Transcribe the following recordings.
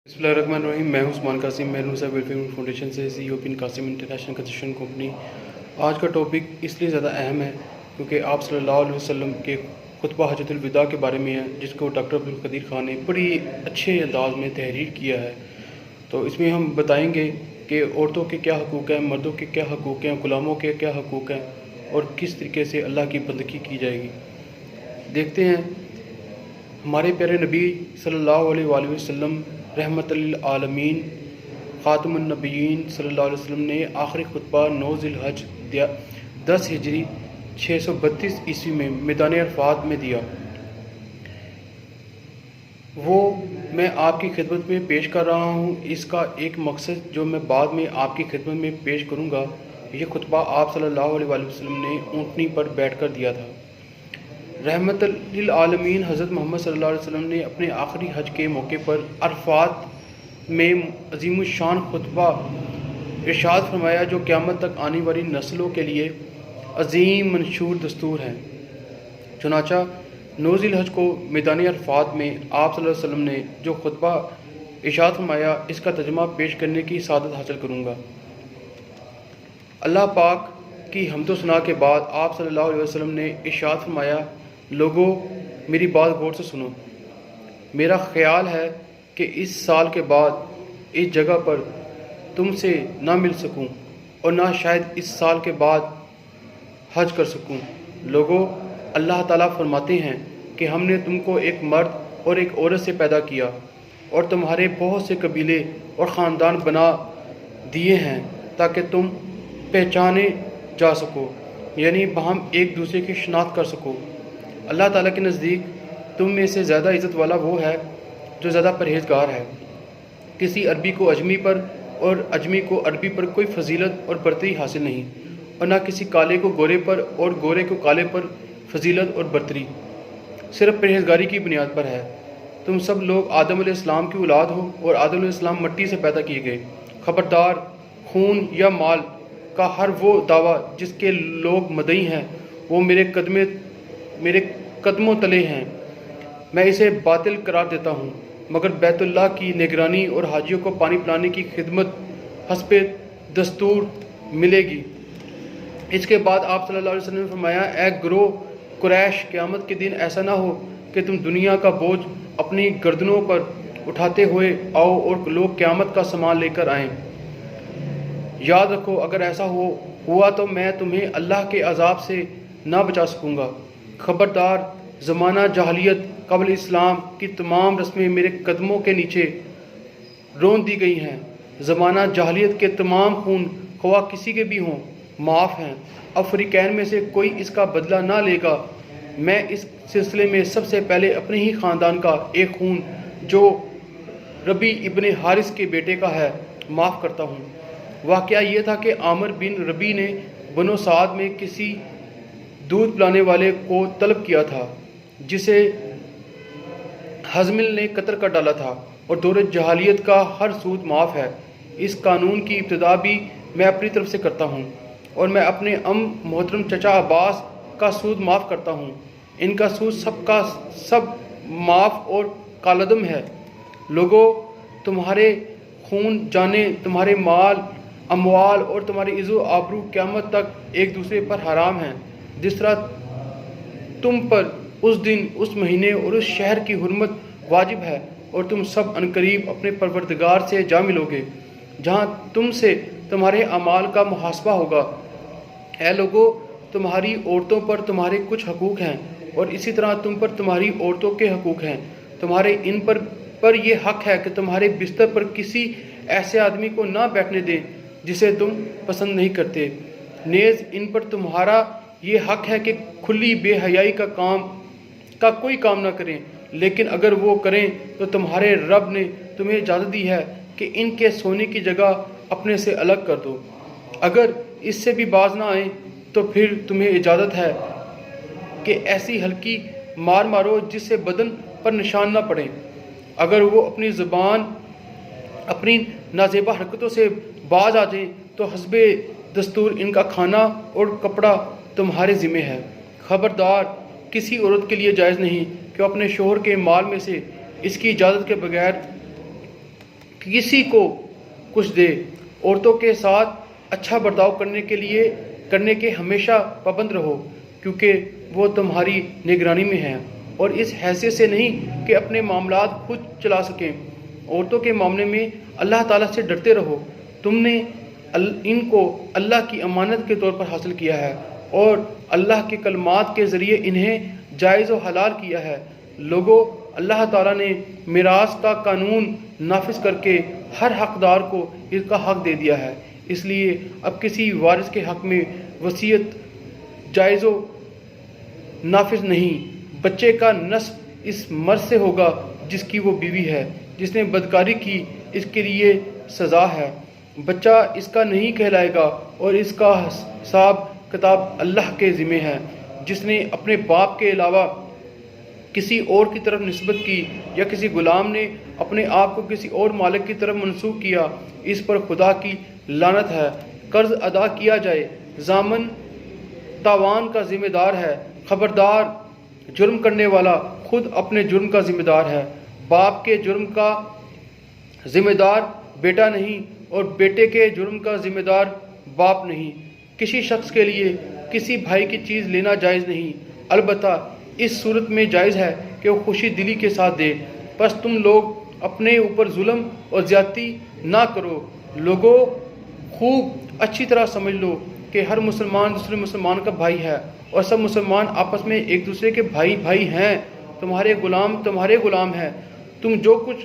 बिस्मिल्लाहिर्रहमानिर्रहीम। मैं हूं उस्मान कासिम, मैं नूसा वेलफेयर फाउंडेशन से CEO बिन कासिम इंटरनेशनल कंस्ट्रक्शन कंपनी। आज का टॉपिक इसलिए ज़्यादा अहम है क्योंकि आप सल्लल्लाहु अलैहि वसल्लम के खुतबा हज्जतुल विदा के बारे में है, जिसको डॉक्टर अब्दुल कदीर खान ने बड़ी अच्छे अंदाज में तहरीर किया है। तो इसमें हम बताएंगे कि औरतों के क्या हकूक़ हैं, मर्दों के क्या हकूक़ हैं, गुलामों के क्या हकूक़ हैं और किस तरीके से अल्लाह की बंदगी की जाएगी। देखते हैं, हमारे प्यारे नबी सल्लल्लाहु अलैहि वसल्लम रहमतुल आलमीन ख़ातमुन नबिय्यीन सल्लल्लाहु अलैहि वसल्लम ने आखिरी खुतबा 9 ज़िलहज 10 हिजरी 632 ईस्वी में मैदान अरफात में दिया। वो मैं आपकी खिदमत में पेश कर रहा हूँ। इसका एक मकसद जो मैं बाद में आपकी खिदमत में पेश करूँगा, ये खुतबा आप सल्लल्लाहु अलैहि वसल्लम ने ऊँटनी पर बैठकर दिया था। रहमतुल आलमीन हज़रत मोहम्मद सल्लल्लाहु अलैहि वसल्लम ने अपने आखिरी हज के मौके पर अरफात में अज़ीमुश्शान खुतबा इरशाद फरमाया, जो क़यामत तक आने वाली नस्लों के लिए अज़ीम मंशूर दस्तूर है। चुनाचा 9 ज़िलहज को मैदान अरफात में आप सल्लल्लाहु अलैहि वसल्लम ने जो खुतबा इरशाद फरमाया, इसका तर्जुमा पेश करने की सादत हासिल करूँगा। अल्लाह पाक की हम्दो सना के बाद आप सल्लल्लाहु अलैहि वसल्लम ने इरशाद फरमाया, लोगों मेरी बात गौर से सुनो। मेरा ख़्याल है कि इस साल के बाद इस जगह पर तुमसे ना मिल सकूं और ना शायद इस साल के बाद हज कर सकूं। लोगों, अल्लाह ताला फरमाते हैं कि हमने तुमको एक मर्द और एक औरत से पैदा किया और तुम्हारे बहुत से कबीले और ख़ानदान बना दिए हैं ताकि तुम पहचाने जा सको, यानी हम एक दूसरे की शनाख्त कर सको। अल्लाह ताला के नज़दीक तुम में से ज़्यादा इज़्ज़त वाला वो है जो ज़्यादा परहेज़गार है। किसी अरबी को अजमी पर और अजमी को अरबी पर कोई फजीलत और बरतरी हासिल नहीं, और ना किसी काले को गोरे पर और गोरे को काले पर फजीलत और बरतरी, सिर्फ परहेज़गारी की बुनियाद पर है। तुम सब लोग आदम अलैहिस्सलाम की औलाद हो और आदम अलैहिस्सलाम मिट्टी से पैदा किए गए। खबरदार, खून या माल का हर वो दावा जिसके लोग मदई हैं, वो मेरे कदमों तले हैं, मैं इसे बातिल करार देता हूँ। मगर बैतुल्लाह की निगरानी और हाजियों को पानी पिलाने की खिदमत हस्बे दस्तूर मिलेगी। इसके बाद आप सल्लल्लाहु अलैहि वसल्लम ने फरमाया, ए गिरोह कुरैश, क़यामत के दिन ऐसा ना हो कि तुम दुनिया का बोझ अपनी गर्दनों पर उठाते हुए आओ और लोग क़यामत का सामान लेकर आएँ। याद रखो, अगर ऐसा हुआ तो मैं तुम्हें अल्लाह के अजाब से ना बचा सकूँगा। खबरदार, ज़माना जahलियत क़ब्ल इस्लाम की तमाम रस्में मेरे कदमों के नीचे रोन दी गई हैं। ज़माना जahलियत के तमाम खून ख्वाह किसी के भी हों माफ़ हैं। अफ्रीकैन में से कोई इसका बदला ना लेगा। मैं इस सिलसिले में सबसे पहले अपने ही ख़ानदान का एक खून जो रबी इब्ने हारिस के बेटे का है माफ़ करता हूँ। वाक़या ये था कि आमिर बिन रबी ने बनो साद में किसी दूध पिलाने वाले को तलब किया था जिसे हज़मिल ने कत्ल कर डाला था, और दौरे जहालियत का हर सूद माफ़ है। इस कानून की इब्तिदा भी मैं अपनी तरफ से करता हूँ और मैं अपने मोहतरम चचा अब्बास का सूद माफ़ करता हूँ। इनका सूद सबका सब माफ़ और कालदम है। लोगों, तुम्हारे खून जाने, तुम्हारे माल अमवाल और तुम्हारी इज़्ज़ो आबरू क़यामत तक एक दूसरे पर हराम हैं, जिस तरह तुम पर उस दिन, उस महीने और उस शहर की हुर्मत वाजिब है। और तुम सब अनकरीब अपने परवरदिगार से जा मिलोगे, जहाँ तुमसे तुम्हारे अमाल का मुहासबा होगा। ऐ लोगों, तुम्हारी औरतों पर तुम्हारे कुछ हकूक़ हैं और इसी तरह तुम पर तुम्हारी औरतों के हकूक़ हैं। तुम्हारे इन पर यह हक़ है कि तुम्हारे बिस्तर पर किसी ऐसे आदमी को ना बैठने दें जिसे तुम पसंद नहीं करते। नेज़ इन पर तुम्हारा ये हक़ है कि खुली बेहयाई का कोई काम ना करें, लेकिन अगर वो करें तो तुम्हारे रब ने तुम्हें इजाज़त दी है कि इनके सोने की जगह अपने से अलग कर दो। अगर इससे भी बाज ना आए तो फिर तुम्हें इजाज़त है कि ऐसी हल्की मार मारो जिससे बदन पर निशान ना पड़े। अगर वो अपनी ज़ुबान अपनी नाजेबा हरकतों से बाज आ जाए तो हस्बे दस्तूर इनका खाना और कपड़ा तुम्हारे ज़िम्मे है। खबरदार, किसी औरत के लिए जायज़ नहीं कि अपने शोहर के माल में से इसकी इजाज़त के बगैर کسی کو کچھ دے۔ عورتوں کے ساتھ اچھا برتاؤ کرنے کے ہمیشہ پابند رہو، کیونکہ وہ تمہاری نگرانی میں ہیں، اور اس حیثیت سے نہیں کہ اپنے معاملات خود چلا سکیں۔ عورتوں کے معاملے میں اللہ تعالیٰ سے ڈرتے رہو۔ تم نے ان کو اللہ کی امانت کے طور پر حاصل کیا ہے، اور اللہ کے کلمات کے ذریعے انہیں جائز و حلال کیا ہے۔ لوگوں، اللہ تعالیٰ نے میراث کا قانون نافذ کر کے ہر حقدار کو اس کا حق دے دیا ہے، اس لیے اب کسی وارث کے حق میں وصیت جائز و نافذ نہیں۔ بچے کا نسب اس مرد سے ہوگا جس کی وہ بیوی ہے۔ جس نے بدکاری کی اس کے لیے سزا ہے۔ بچہ اس کا نہیں کہلائے گا، اور اس کا حساب کتاب اللہ کے ذمہ ہے۔ جس نے اپنے باپ کے علاوہ کسی اور کی طرف نسبت کی، یا کسی غلام نے اپنے آپ کو کسی اور مالک کی طرف منسوب کیا، اس پر خدا کی لعنت ہے۔ قرض ادا کیا جائے، ضامن تاوان کا ذمہ دار ہے۔ خبردار، جرم کرنے والا خود اپنے جرم کا ذمہ دار ہے۔ باپ کے جرم کا ذمہ دار بیٹا نہیں، اور بیٹے کے جرم کا ذمہ دار باپ نہیں۔ کسی شخص کے لیے کسی بھائی کی چیز لینا جائز نہیں، البتہ اس صورت میں جائز ہے کہ وہ خوشی دلی کے ساتھ دے۔ پس تم لوگ اپنے اوپر ظلم اور زیادتی نہ کرو۔ لوگوں، خوب اچھی طرح سمجھ لو کہ ہر مسلمان دوسرے مسلمان کا بھائی ہے، اور سب مسلمان آپس میں ایک دوسرے کے بھائی ہیں۔ تمہارے غلام ہیں۔ تم جو کچھ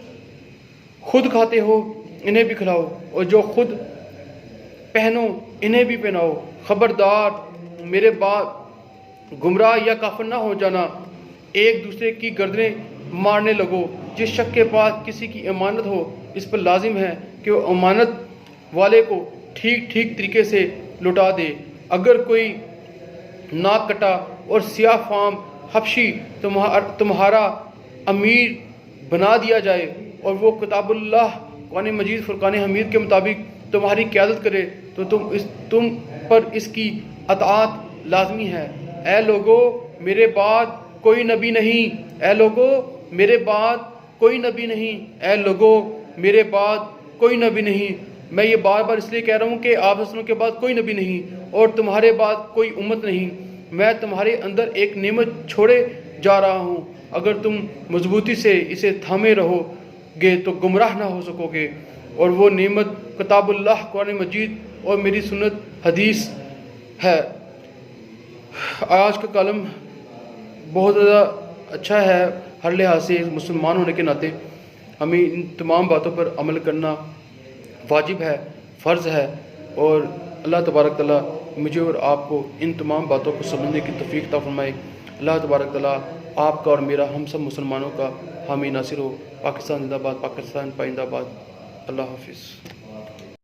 خود کھاتے ہو انہیں بھی کھلاؤ، اور جو خود پہنو انہیں بھی پہناؤ۔ خبردار، میرے بعد گمراہ یا کافر نہ ہو جانا۔ ایک دوسرے کی گردنیں مارنے لگو۔ جس شخص کے پاس کسی کی امانت ہو، اس پر لازم ہے کہ وہ امانت والے کو ٹھیک طریقے سے لوٹا دے۔ اگر کوئی ناک کٹا اور سیاہ فام حبشی تمہارا امیر بنا دیا جائے، اور وہ کتاب اللہ قرآن مجید فرقان حمید کے مطابق تمہاری قیادت کرے، تو تم پر اس کی اطاعت لازمی ہے۔ اے لوگو، میرے بعد کوئی نبی نہیں۔ اے لوگو، میرے بعد کوئی نبی نہیں۔ اے لوگو، میرے بعد کوئی نبی نہیں۔ میں یہ بار بار اس لیے کہہ رہا ہوں کہ آپ کے بعد کوئی نبی نہیں، اور تمہارے بعد کوئی امت نہیں۔ میں تمہارے اندر ایک نعمت چھوڑے جا رہا ہوں، اگر تم مضبوطی سے اسے تھامے رہو گے تو گمراہ نہ ہو سکو گے، اور وہ نعمت کتاب اللہ قرآن مجید اور میری سنت حدیث ہے۔ آج کا کالم بہت زیادہ اچھا ہے ہر لحاظ سے۔ مسلمان ہونے کے ناطے ہمیں ان تمام باتوں پر عمل کرنا واجب ہے، فرض ہے، اور اللہ تبارک تعالیٰ مجھے اور آپ کو ان تمام باتوں کو سمجھنے کی توفیق عطا فرمائے۔ اللہ تبارک تعالیٰ آپ کا اور میرا، ہم سب مسلمانوں کا حامی ناصر ہو۔ پاکستان زندہ باد، پاکستان پائندہ باد۔ اللہ حافظ۔